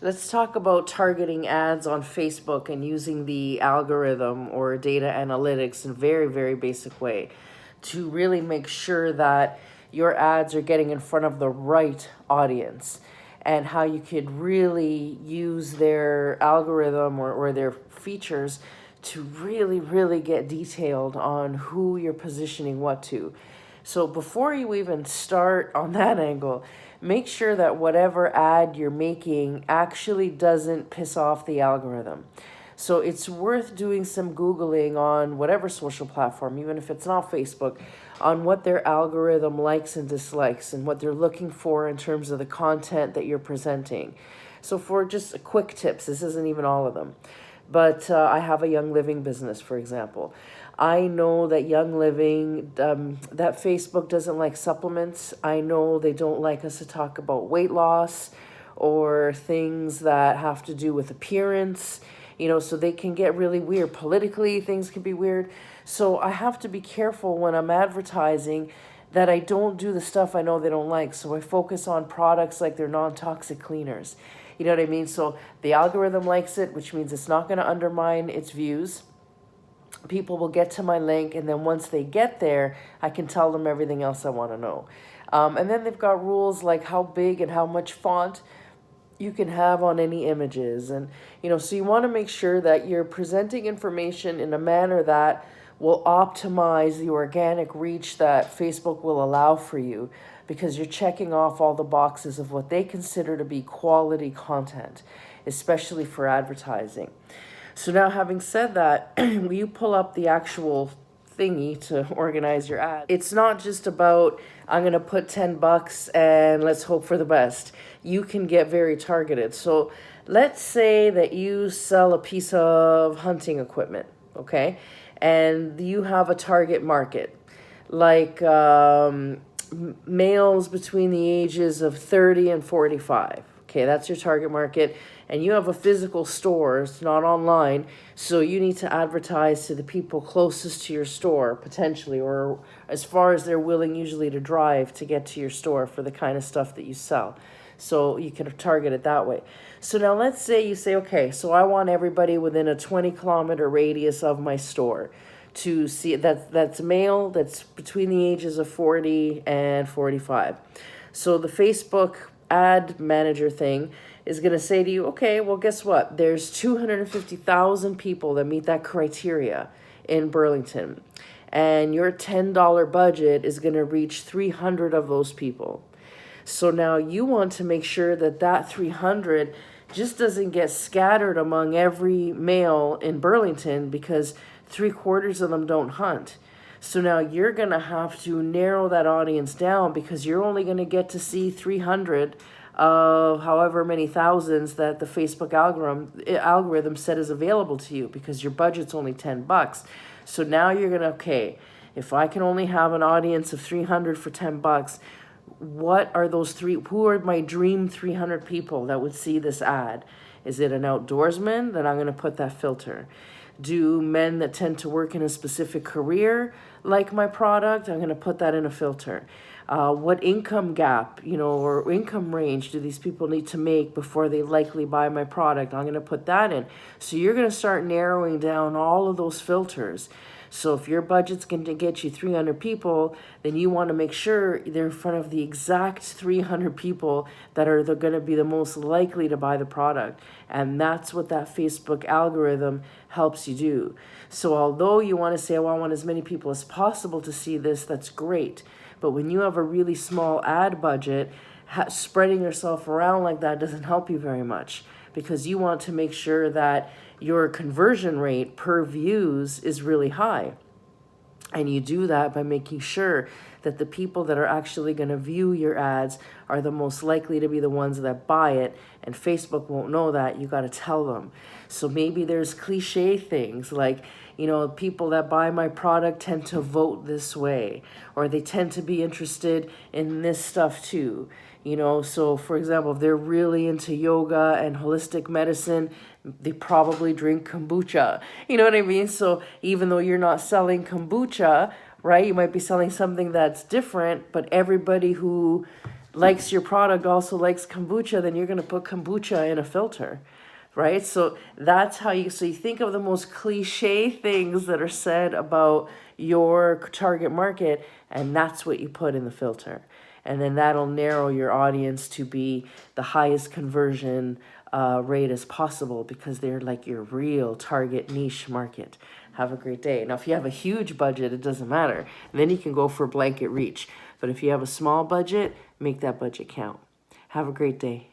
Let's talk about targeting ads on Facebook and using the algorithm or data analytics in a very, very basic way to really make sure that your ads are getting in front of the right audience, and how you could really use their algorithm or their features to really, really get detailed on who you're positioning what to. So before you even start on that angle, make sure that whatever ad you're making actually doesn't piss off the algorithm. So it's worth doing some Googling on whatever social platform, even if it's not Facebook, on what their algorithm likes and dislikes and what they're looking for in terms of the content that you're presenting. So for just quick tips, this isn't even all of them, but I have a Young Living business, for example. I know that Young Living, that Facebook doesn't like supplements. I know they don't like us to talk about weight loss or things that have to do with appearance, so they can get really weird. Politically, things can be weird. So I have to be careful when I'm advertising that I don't do the stuff I know they don't like. So I focus on products like they're non-toxic cleaners. You know what I mean? So the algorithm likes it, which means it's not going to undermine its views. People will get to my link, and then once they get there, I can tell them everything else I want to know. And then they've got rules like how big and how much font you can have on any images. And, so you want to make sure that you're presenting information in a manner that will optimize the organic reach that Facebook will allow for you, because you're checking off all the boxes of what they consider to be quality content, especially for advertising. So now, having said that, when you pull up the actual thingy to organize your ad, it's not just about, I'm going to put $10 and let's hope for the best. You can get very targeted. So let's say that you sell a piece of hunting equipment, okay? And you have a target market, like males between the ages of 30 and 45. Okay, that's your target market. And you have a physical store, it's not online, so you need to advertise to the people closest to your store, potentially, or as far as they're willing usually to drive to get to your store for the kind of stuff that you sell. So you can target it that way. So now let's say you say, okay, so I want everybody within a 20-kilometer radius of my store to see that's male, that's between the ages of 40 and 45. So the Facebook ad manager thing is going to say to you, okay, well, guess what? There's 250,000 people that meet that criteria in Burlington, and your $10 budget is going to reach 300 of those people. So now you want to make sure that that 300 just doesn't get scattered among every male in Burlington, because 3/4 of them don't hunt. So now you're going to have to narrow that audience down, because you're only going to get to see 300 of however many thousands that the Facebook algorithm said is available to you, because your budget's only $10. So now you're going to, okay, if I can only have an audience of 300 for $10, what are those who are my dream 300 people that would see this ad? Is it an outdoorsman? Then I'm going to put that filter. Do men that tend to work in a specific career like my product? I'm going to put that in a filter. What income gap, or income range do these people need to make before they likely buy my product? I'm going to put that in. So you're going to start narrowing down all of those filters. So if your budget's going to get you 300 people, then you want to make sure they're in front of the exact 300 people that are going to be the most likely to buy the product. And that's what that Facebook algorithm helps you do. So although you want to say, well, I want as many people as possible to see this, that's great. But when you have a really small ad budget, spreading yourself around like that doesn't help you very much, because you want to make sure that your conversion rate per views is really high. And you do that by making sure that the people that are actually going to view your ads are the most likely to be the ones that buy it. And Facebook won't know that. You got to tell them. So maybe there's cliche things like, people that buy my product tend to vote this way, or they tend to be interested in this stuff too. So for example, if they're really into yoga and holistic medicine, they probably drink kombucha. You know what I mean? So even though you're not selling kombucha, right, you might be selling something that's different, but everybody who likes your product, also likes kombucha, then you're going to put kombucha in a filter, right? So that's how you think of the most cliche things that are said about your target market, and that's what you put in the filter. And then that'll narrow your audience to be the highest conversion rate as possible, because they're like your real target niche market. Have a great day. Now, if you have a huge budget, it doesn't matter. And then you can go for blanket reach. But if you have a small budget, make that budget count. Have a great day.